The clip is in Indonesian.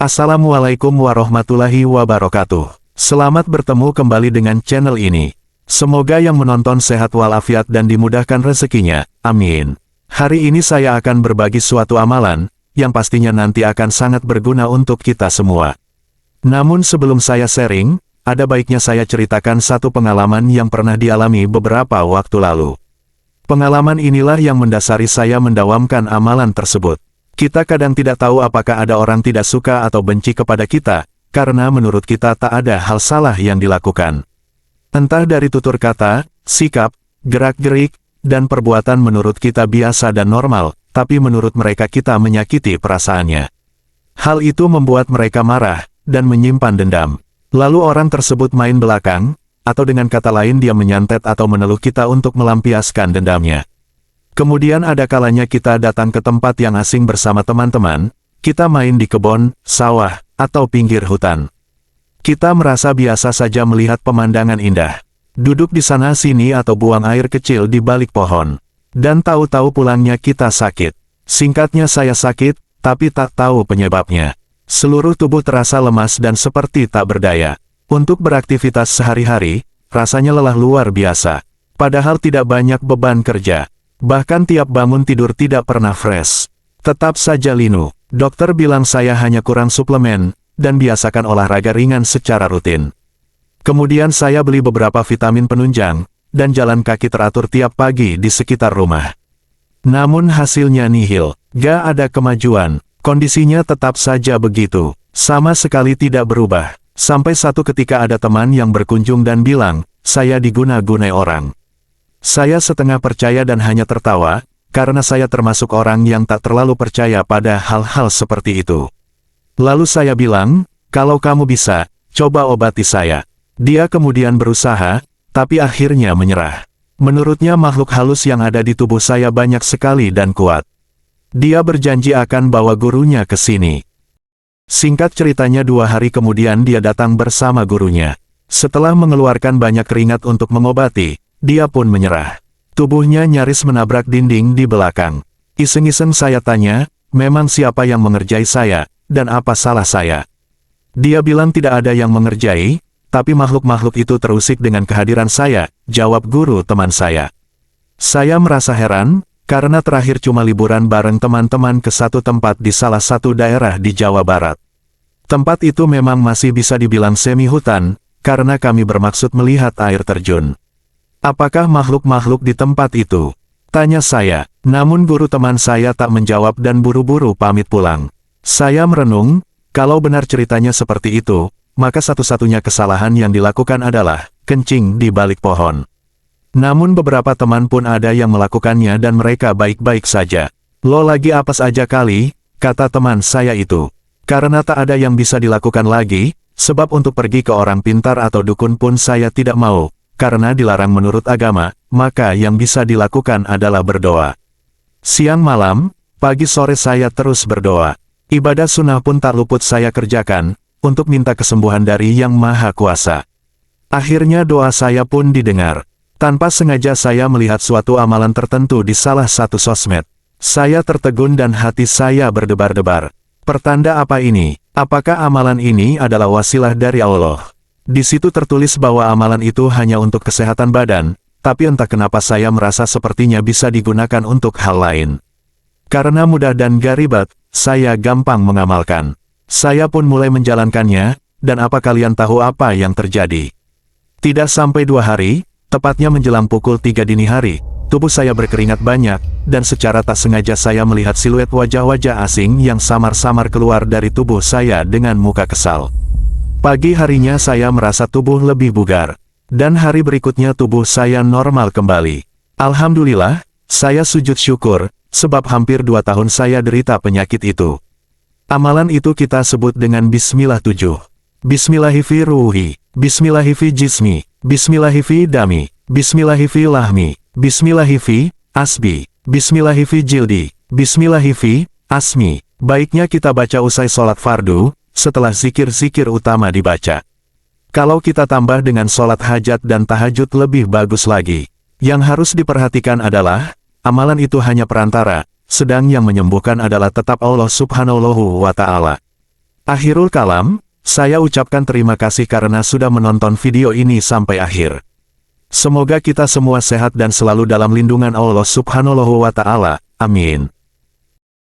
Assalamualaikum warahmatullahi wabarakatuh. Selamat bertemu kembali dengan channel ini. Semoga yang menonton sehat walafiat dan dimudahkan rezekinya. Amin. Hari ini saya akan berbagi suatu amalan, yang pastinya nanti akan sangat berguna untuk kita semua. Namun sebelum saya sharing, ada baiknya saya ceritakan satu pengalaman yang pernah dialami beberapa waktu lalu. Pengalaman inilah yang mendasari saya mendawamkan amalan tersebut. Kita kadang tidak tahu apakah ada orang tidak suka atau benci kepada kita, karena menurut kita tak ada hal salah yang dilakukan. Entah dari tutur kata, sikap, gerak-gerik, dan perbuatan menurut kita biasa dan normal, tapi menurut mereka kita menyakiti perasaannya. Hal itu membuat mereka marah, dan menyimpan dendam. Lalu orang tersebut main belakang, atau dengan kata lain dia menyantet atau meneluh kita untuk melampiaskan dendamnya. Kemudian ada kalanya kita datang ke tempat yang asing bersama teman-teman, kita main di kebun, sawah, atau pinggir hutan. Kita merasa biasa saja melihat pemandangan indah. Duduk di sana-sini atau buang air kecil di balik pohon. Dan tahu-tahu pulangnya kita sakit. Singkatnya saya sakit, tapi tak tahu penyebabnya. Seluruh tubuh terasa lemas dan seperti tak berdaya. Untuk beraktivitas sehari-hari, rasanya lelah luar biasa. Padahal tidak banyak beban kerja. Bahkan tiap bangun tidur tidak pernah fresh. Tetap saja linu. Dokter bilang saya hanya kurang suplemen, dan biasakan olahraga ringan secara rutin. Kemudian saya beli beberapa vitamin penunjang, dan jalan kaki teratur tiap pagi di sekitar rumah. Namun hasilnya nihil. Gak ada kemajuan. Kondisinya tetap saja begitu. Sama sekali tidak berubah. Sampai satu ketika ada teman yang berkunjung dan bilang, saya diguna-gunai orang. Saya setengah percaya dan hanya tertawa, karena saya termasuk orang yang tak terlalu percaya pada hal-hal seperti itu. Lalu saya bilang, kalau kamu bisa, coba obati saya. Dia kemudian berusaha, tapi akhirnya menyerah. Menurutnya makhluk halus yang ada di tubuh saya banyak sekali dan kuat. Dia berjanji akan bawa gurunya ke sini. Singkat ceritanya 2 hari kemudian dia datang bersama gurunya. Setelah mengeluarkan banyak keringat untuk mengobati, dia pun menyerah. Tubuhnya nyaris menabrak dinding di belakang. Iseng-iseng saya tanya, memang siapa yang mengerjai saya, dan apa salah saya? Dia bilang tidak ada yang mengerjai, tapi makhluk-makhluk itu terusik dengan kehadiran saya, jawab guru teman saya. Saya merasa heran, karena terakhir cuma liburan bareng teman-teman ke satu tempat di salah satu daerah di Jawa Barat. Tempat itu memang masih bisa dibilang semi hutan, karena kami bermaksud melihat air terjun. Apakah makhluk-makhluk di tempat itu? Tanya saya, namun guru teman saya tak menjawab dan buru-buru pamit pulang. Saya merenung, kalau benar ceritanya seperti itu, maka satu-satunya kesalahan yang dilakukan adalah kencing di balik pohon. Namun beberapa teman pun ada yang melakukannya dan mereka baik-baik saja. Lo lagi apes aja kali, kata teman saya itu. Karena tak ada yang bisa dilakukan lagi, sebab untuk pergi ke orang pintar atau dukun pun saya tidak mau. Karena dilarang menurut agama, maka yang bisa dilakukan adalah berdoa. Siang malam, pagi sore saya terus berdoa. Ibadah sunnah pun tak luput saya kerjakan, untuk minta kesembuhan dari Yang Maha Kuasa. Akhirnya doa saya pun didengar. Tanpa sengaja saya melihat suatu amalan tertentu di salah satu sosmed. Saya tertegun dan hati saya berdebar-debar. Pertanda apa ini? Apakah amalan ini adalah wasilah dari Allah? Di situ tertulis bahwa amalan itu hanya untuk kesehatan badan, tapi entah kenapa saya merasa sepertinya bisa digunakan untuk hal lain. Karena mudah dan gak ribet, saya gampang mengamalkan. Saya pun mulai menjalankannya, dan apa kalian tahu apa yang terjadi? Tidak sampai 2 hari, tepatnya menjelang pukul 3 dini hari, tubuh saya berkeringat banyak, dan secara tak sengaja saya melihat siluet wajah-wajah asing yang samar-samar keluar dari tubuh saya dengan muka kesal. Pagi harinya saya merasa tubuh lebih bugar. Dan hari berikutnya tubuh saya normal kembali. Alhamdulillah, saya sujud syukur, sebab hampir 2 tahun saya derita penyakit itu. Amalan itu kita sebut dengan Bismillah 7. Bismillahi fi ruhi, Bismillahi fi jismi, Bismillahi fi dami, Bismillahi fi lahmi, Bismillahi fi asbi, Bismillahi fi jildi, Bismillahi fi asmi. Baiknya kita baca usai sholat fardu, setelah zikir-zikir utama dibaca. Kalau kita tambah dengan sholat hajat dan tahajud lebih bagus lagi. Yang harus diperhatikan adalah, amalan itu hanya perantara, sedang yang menyembuhkan adalah tetap Allah Subhanahu wa Ta'ala. Akhirul kalam, saya ucapkan terima kasih karena sudah menonton video ini sampai akhir. Semoga kita semua sehat dan selalu dalam lindungan Allah Subhanahu wa Ta'ala. Amin.